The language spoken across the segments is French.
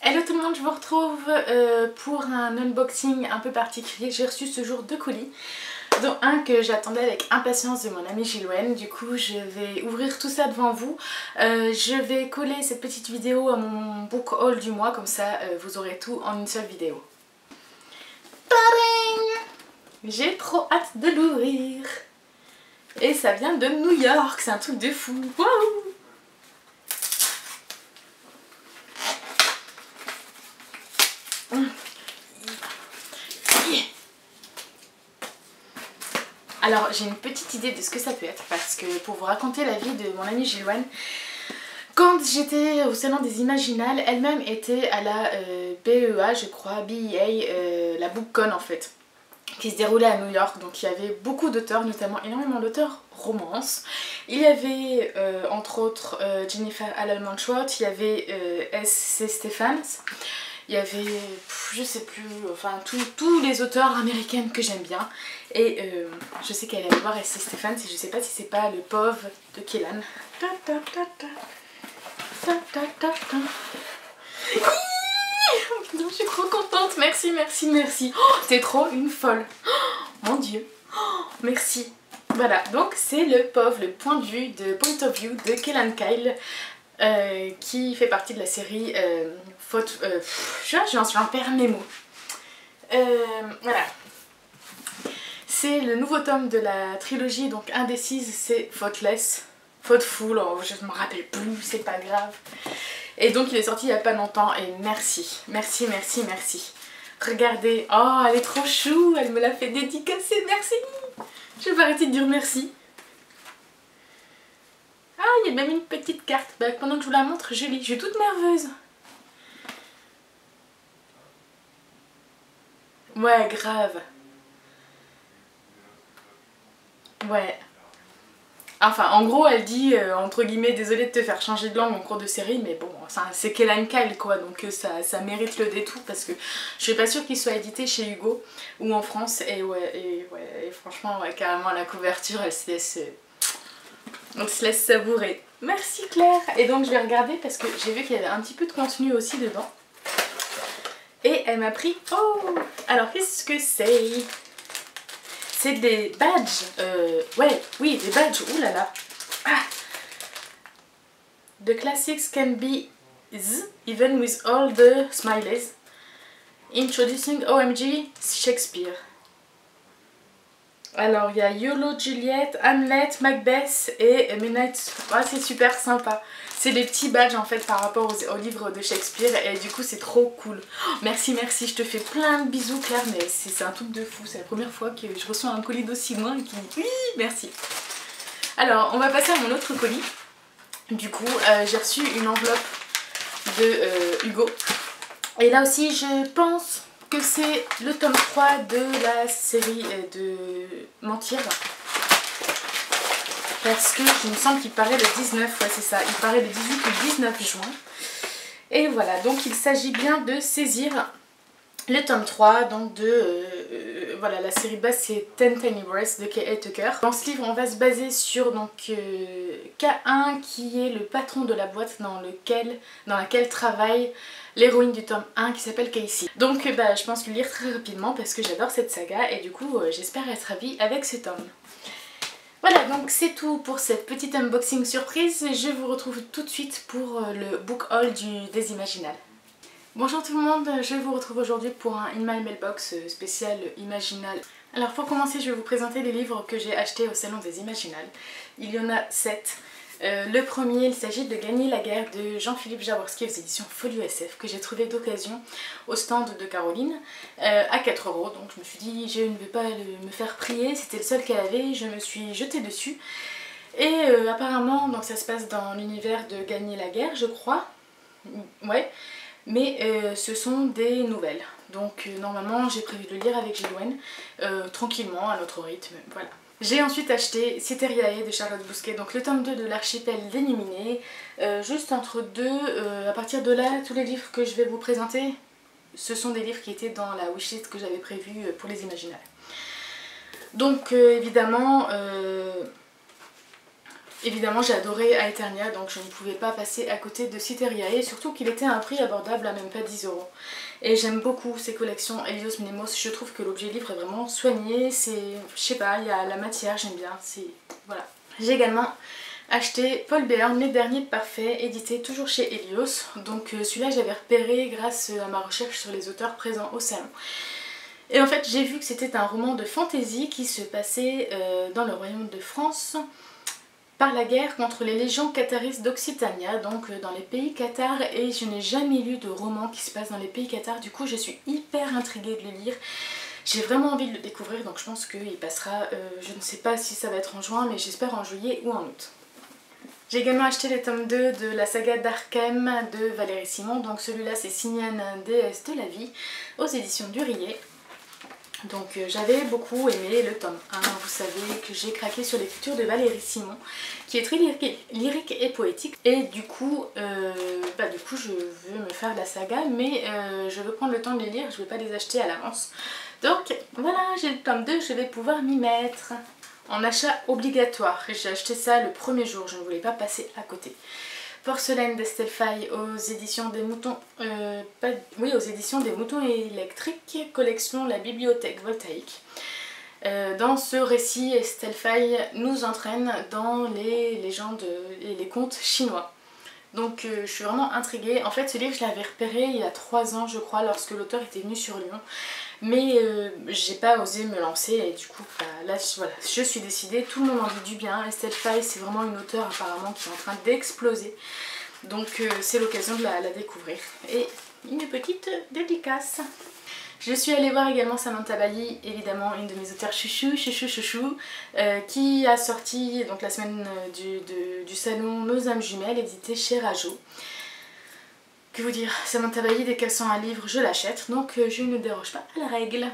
Hello tout le monde, je vous retrouve pour un unboxing un peu particulier. J'ai reçu ce jour deux colis, dont un que j'attendais avec impatience de mon amie Gilwen. Du coup je vais ouvrir tout ça devant vous. Je vais coller cette petite vidéo à mon book haul du mois, comme ça vous aurez tout en une seule vidéo. Tadam! J'ai trop hâte de l'ouvrir. Et ça vient de New York, c'est un truc de fou. Waouh! Alors j'ai une petite idée de ce que ça peut être, parce que pour vous raconter la vie de mon amie Gilwen, quand j'étais au salon des Imaginales, elle-même était à la BEA, je crois, BEA, la BookCon en fait, qui se déroulait à New York. Donc il y avait beaucoup d'auteurs, notamment énormément d'auteurs romance. Il y avait entre autres Jennifer Allen-Manchot, il y avait S.C. Stephens, il y avait, je sais plus, enfin tous les auteurs américaines que j'aime bien. Et je sais qu'elle allait voir S.C. Stephens et je sais pas si c'est pas le pauvre de Kellan. Ta ta ta ta. Ta ta ta ta. Je suis trop contente, merci, merci, merci. Oh, t'es trop une folle. Oh, mon dieu. Oh, merci. Voilà, donc c'est le POV, le point de vue de Point of View de Kellan Kyle, qui fait partie de la série j'en perds mes mots. Voilà. C'est le nouveau tome de la trilogie, donc Indécise, c'est Faultless. Faultful, oh, je ne me rappelle plus, c'est pas grave. Et donc il est sorti il y a pas longtemps et merci, merci, merci, merci. Regardez, oh elle est trop chou, elle me l'a fait dédicacer, merci. Je vais arrêter de dire merci. Ah, il y a même une petite carte, bah, pendant que je vous la montre, je lis, je suis toute nerveuse. Ouais, grave. Ouais. Enfin, en gros, elle dit, entre guillemets, désolée de te faire changer de langue en cours de série, mais bon, c'est Kellan Kyle, quoi, donc ça mérite le détour, parce que je suis pas sûre qu'il soit édité chez Hugo, ou en France, et franchement, ouais, carrément, la couverture, on se laisse savourer. Merci Claire. Et donc, je vais regarder, parce que j'ai vu qu'il y avait un petit peu de contenu aussi dedans, et elle m'a pris, oh, alors, qu'est-ce que c'est ? C'est des badges, oui, des badges, oulala. Ah. The classics can be even with all the smileys. Introducing OMG Shakespeare. Alors il y a YOLO Juliet, Hamlet, Macbeth et Midnight. Ah, c'est super sympa. C'est des petits badges en fait par rapport aux livres de Shakespeare et du coup c'est trop cool. Oh, merci, merci, je te fais plein de bisous Claire, mais c'est un truc de fou. C'est la première fois que je reçois un colis d'aussi loin et qui dit oui, merci. Alors on va passer à mon autre colis. Du coup j'ai reçu une enveloppe de Hugo. Et là aussi je pense que c'est le tome 3 de la série de Mentir. Parce que il me semble qu'il paraît le 19, ouais c'est ça, il paraît le 18 ou le 19 juin. Et voilà, donc il s'agit bien de saisir le tome 3, donc de voilà, la série de base c'est Ten Tiny Breaths de K.A. Tucker. Dans ce livre on va se baser sur donc K1 qui est le patron de la boîte dans laquelle travaille l'héroïne du tome 1 qui s'appelle Casey. Donc je pense le lire très rapidement parce que j'adore cette saga et du coup j'espère être ravie avec ce tome. Voilà, donc c'est tout pour cette petite unboxing surprise. Je vous retrouve tout de suite pour le book haul des Imaginales. Bonjour tout le monde, je vous retrouve aujourd'hui pour un In My Mailbox spécial Imaginal. Alors pour commencer, je vais vous présenter les livres que j'ai achetés au salon des Imaginales. Il y en a 7. Le premier, il s'agit de Gagner la guerre de Jean-Philippe Jaworski aux éditions Folio SF que j'ai trouvé d'occasion au stand de Caroline à 4 €. Donc je me suis dit, je ne vais pas me faire prier, c'était le seul qu'elle avait, je me suis jetée dessus. Et apparemment, donc ça se passe dans l'univers de Gagner la guerre, je crois. Ouais. Mais ce sont des nouvelles. Donc normalement j'ai prévu de le lire avec Gilwen, tranquillement, à notre rythme, voilà. J'ai ensuite acheté Cytheriae de Charlotte Bousquet, donc le tome 2 de l'archipel d'Énuminer. Juste entre deux, à partir de là, tous les livres que je vais vous présenter, ce sont des livres qui étaient dans la wishlist que j'avais prévue pour les Imaginales. Donc évidemment, Évidemment j'ai adoré Aeternia, donc je ne pouvais pas passer à côté de Cytherea, et surtout qu'il était à un prix abordable à même pas 10 €. Et j'aime beaucoup ces collections Helios Mnemos, je trouve que l'objet livre est vraiment soigné, c'est, je sais pas, il y a la matière, j'aime bien, c'est, voilà. J'ai également acheté Paul Béarn, Les Derniers Parfaits, édité toujours chez Helios, donc celui-là j'avais repéré grâce à ma recherche sur les auteurs présents au salon. Et en fait j'ai vu que c'était un roman de fantasy qui se passait dans le royaume de France, par la guerre contre les légions catharistes d'Occitania, donc dans les pays cathares, et je n'ai jamais lu de roman qui se passe dans les pays cathares, du coup je suis hyper intriguée de le lire. J'ai vraiment envie de le découvrir, donc je pense qu'il passera, je ne sais pas si ça va être en juin, mais j'espère en juillet ou en août. J'ai également acheté les tomes 2 de la saga d'Arkham de Valérie Simon, donc celui-là c'est Signane, déesse de la vie, aux éditions du Riet. Donc j'avais beaucoup aimé le tome 1, vous savez que j'ai craqué sur l'écriture de Valérie Simon, qui est très lyrique et poétique, et du coup je veux me faire la saga, mais je veux prendre le temps de les lire, je ne vais pas les acheter à l'avance. Donc voilà, j'ai le tome 2, je vais pouvoir m'y mettre. En achat obligatoire, j'ai acheté ça le premier jour, je ne voulais pas passer à côté. Porcelaine d'Estelle Faye aux éditions des moutons, aux éditions des moutons électriques, collection La Bibliothèque Voltaïque. Dans ce récit, Estelle Faye nous entraîne dans les légendes et les contes chinois. Donc je suis vraiment intriguée. En fait ce livre je l'avais repéré il y a 3 ans je crois, lorsque l'auteur était venu sur Lyon. Mais j'ai pas osé me lancer, et du coup là voilà, je suis décidée, tout le monde en dit du bien. Estelle Faye c'est vraiment une auteure apparemment qui est en train d'exploser. Donc c'est l'occasion de la découvrir. Et une petite dédicace. Je suis allée voir également Samantha Bali, évidemment une de mes auteurs chouchou, qui a sorti donc la semaine du salon Nos âmes jumelles, édité chez Rajo. Que vous dire, Samantha Bali, dès qu'elle sort un livre, je l'achète, donc je ne déroge pas à la règle.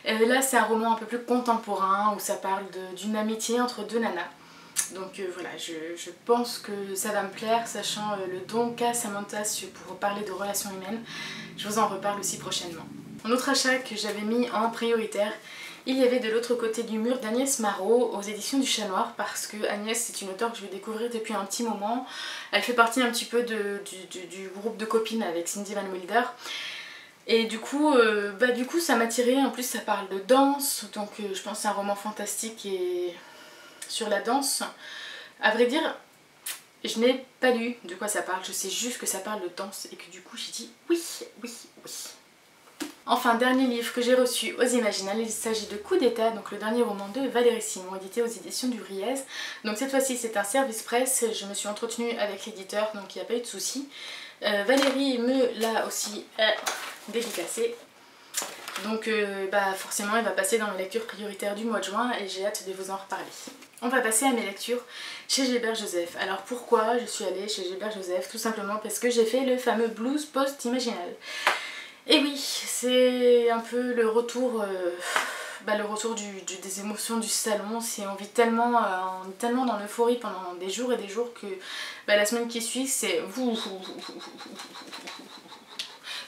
Là c'est un roman un peu plus contemporain, où ça parle d'une amitié entre deux nanas. Donc voilà, je pense que ça va me plaire, sachant le don qu'a Samantha pour parler de relations humaines. Je vous en reparle aussi prochainement. Un autre achat que j'avais mis en prioritaire, il y avait De l'autre côté du mur d'Agnès Marot aux éditions du Chat Noir, parce que Agnès c'est une auteure que je vais découvrir depuis un petit moment. Elle fait partie un petit peu du groupe de copines avec Cindy Van Wilder. Et du coup ça m'a attiré. En plus ça parle de danse, donc je pense que c'est un roman fantastique et sur la danse. À vrai dire, je n'ai pas lu de quoi ça parle, je sais juste que ça parle de danse et que du coup j'ai dit oui, oui, oui. Enfin, dernier livre que j'ai reçu aux Imaginales, il s'agit de Coup d'état, donc le dernier roman de Valérie Simon, édité aux éditions du Riez. Donc cette fois-ci c'est un service presse, je me suis entretenue avec l'éditeur, donc il n'y a pas eu de souci. Valérie me l'a aussi dédicacé. Donc forcément il va passer dans mes lectures prioritaires du mois de juin et j'ai hâte de vous en reparler. On va passer à mes lectures chez Gilbert Joseph. Alors pourquoi je suis allée chez Gilbert Joseph? Tout simplement parce que j'ai fait le fameux blues post-imaginal. Et oui, c'est un peu le retour, des émotions du salon. On vit tellement dans l'euphorie pendant des jours et des jours que la semaine qui suit c'est...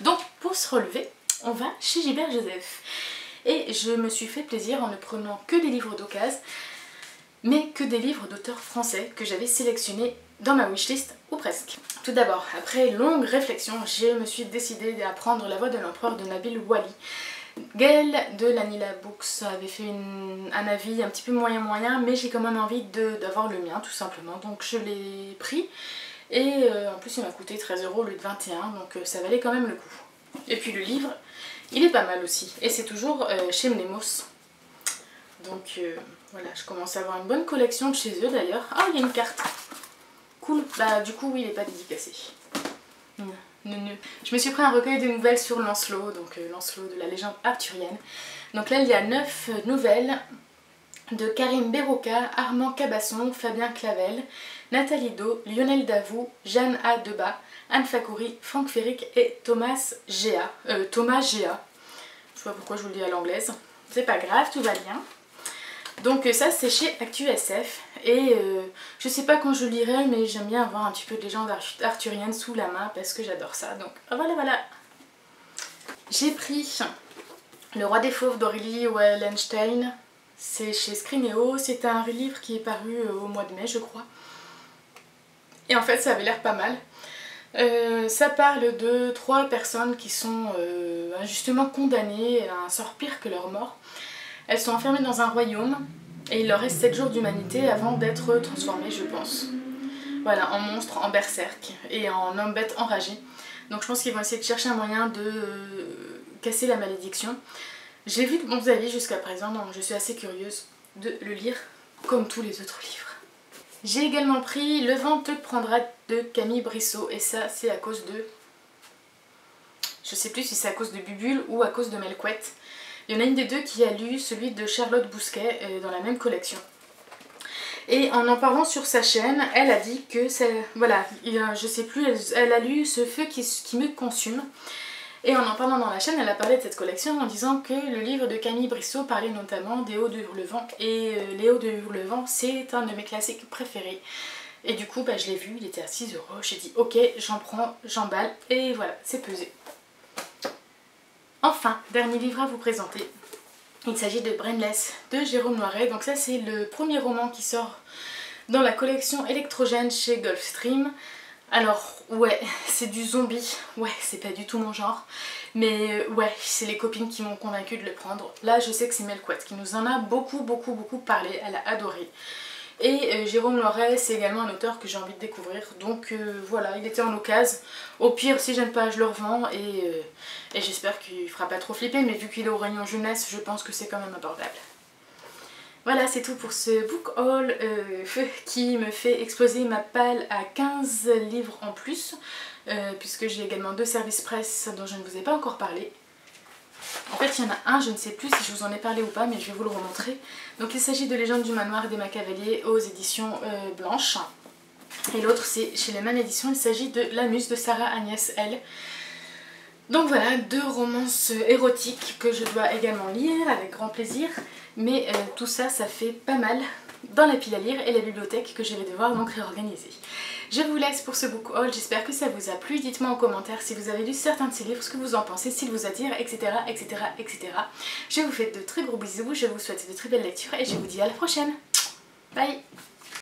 Donc pour se relever, on va chez Gilbert Joseph. Et je me suis fait plaisir en ne prenant que des livres d'occasion, mais que des livres d'auteurs français que j'avais sélectionnés dans ma wishlist, ou presque. Tout d'abord, après longue réflexion, je me suis décidée à prendre La Voix de l'Empereur de Nabil Wali. Gaëlle de Lanila Books avait fait un avis un petit peu moyen, mais j'ai quand même envie d'avoir le mien tout simplement, donc je l'ai pris. Et en plus il m'a coûté 13 € au lieu de 21, donc ça valait quand même le coup. Et puis le livre, il est pas mal aussi, et c'est toujours chez Mnemos. Donc voilà, je commence à avoir une bonne collection de chez eux d'ailleurs. Ah, il y a une carte. Cool. Bah du coup oui, il n'est pas dédicacé. Je me suis pris un recueil de nouvelles sur Lancelot, donc Lancelot de la légende arthurienne. Donc là il y a 9 nouvelles de Karim Berroca, Armand Cabasson, Fabien Clavel, Nathalie Do, Lionel Davout, Jeanne A. Debat, Anne Fakouri, Franck Ferric et Thomas Géa. Je sais pas pourquoi je vous le dis à l'anglaise. C'est pas grave, tout va bien. Donc ça c'est chez Actu SF et je sais pas quand je lirai, mais j'aime bien avoir un petit peu de légende arthurienne sous la main parce que j'adore ça, donc voilà. J'ai pris Le Roi des Fauves d'Aurélie Wallenstein, c'est chez Scrinéo, c'est un livre qui est paru au mois de mai je crois. Et en fait ça avait l'air pas mal. Ça parle de 3 personnes qui sont injustement condamnées à un sort pire que leur mort. Elles sont enfermées dans un royaume et il leur reste 7 jours d'humanité avant d'être transformées, je pense. Voilà, en monstres, en berserk et en hommes bêtes enragés. Donc je pense qu'ils vont essayer de chercher un moyen de casser la malédiction. J'ai vu de bons avis jusqu'à présent, donc je suis assez curieuse de le lire comme tous les autres livres. J'ai également pris Le vent te prendra de Camille Brissot et ça c'est à cause de... Je sais plus si c'est à cause de Bubule ou à cause de Melquette. Il y en a une des deux qui a lu celui de Charlotte Bousquet dans la même collection. Et en parlant sur sa chaîne, elle a dit que c'est... Voilà, je sais plus, elle a lu Ce feu qui me consume. Et en parlant dans la chaîne, elle a parlé de cette collection en disant que le livre de Camille Brissot parlait notamment des Hauts de Hurlevent. Et les Hauts de Hurlevent, c'est un de mes classiques préférés. Et du coup, je l'ai vu, il était à 6 €. J'ai dit ok, j'en prends, j'emballe. Et voilà, c'est pesé. Enfin, dernier livre à vous présenter. Il s'agit de Brainless de Jérôme Noiret. Donc ça, c'est le premier roman qui sort dans la collection électrogène chez Gulfstream. Alors ouais, c'est du zombie, ouais c'est pas du tout mon genre, mais ouais c'est les copines qui m'ont convaincue de le prendre. Là je sais que c'est Melquette qui nous en a beaucoup parlé, elle a adoré. Et Jérôme Noiret c'est également un auteur que j'ai envie de découvrir, donc voilà, il était en occasion. Au pire si j'aime pas je le revends et j'espère qu'il fera pas trop flipper, mais vu qu'il est au rayon jeunesse je pense que c'est quand même abordable. Voilà, c'est tout pour ce book haul qui me fait exploser ma palle à 15 livres en plus, puisque j'ai également 2 services presse dont je ne vous ai pas encore parlé. En fait, il y en a un, je ne sais plus si je vous en ai parlé ou pas, mais je vais vous le remontrer. Donc il s'agit de Légende du manoir des Macavaliers aux éditions Blanche. Et l'autre, c'est chez les mêmes éditions, il s'agit de La Muse de Sarah Agnès L. Donc voilà, 2 romances érotiques que je dois également lire avec grand plaisir. Mais tout ça, ça fait pas mal dans la pile à lire et la bibliothèque que je vais devoir donc réorganiser. Je vous laisse pour ce book haul, j'espère que ça vous a plu. Dites-moi en commentaire si vous avez lu certains de ces livres, ce que vous en pensez, s'ils vous attirent, etc. Je vous fais de très gros bisous, je vous souhaite de très belles lectures et je vous dis à la prochaine. Bye.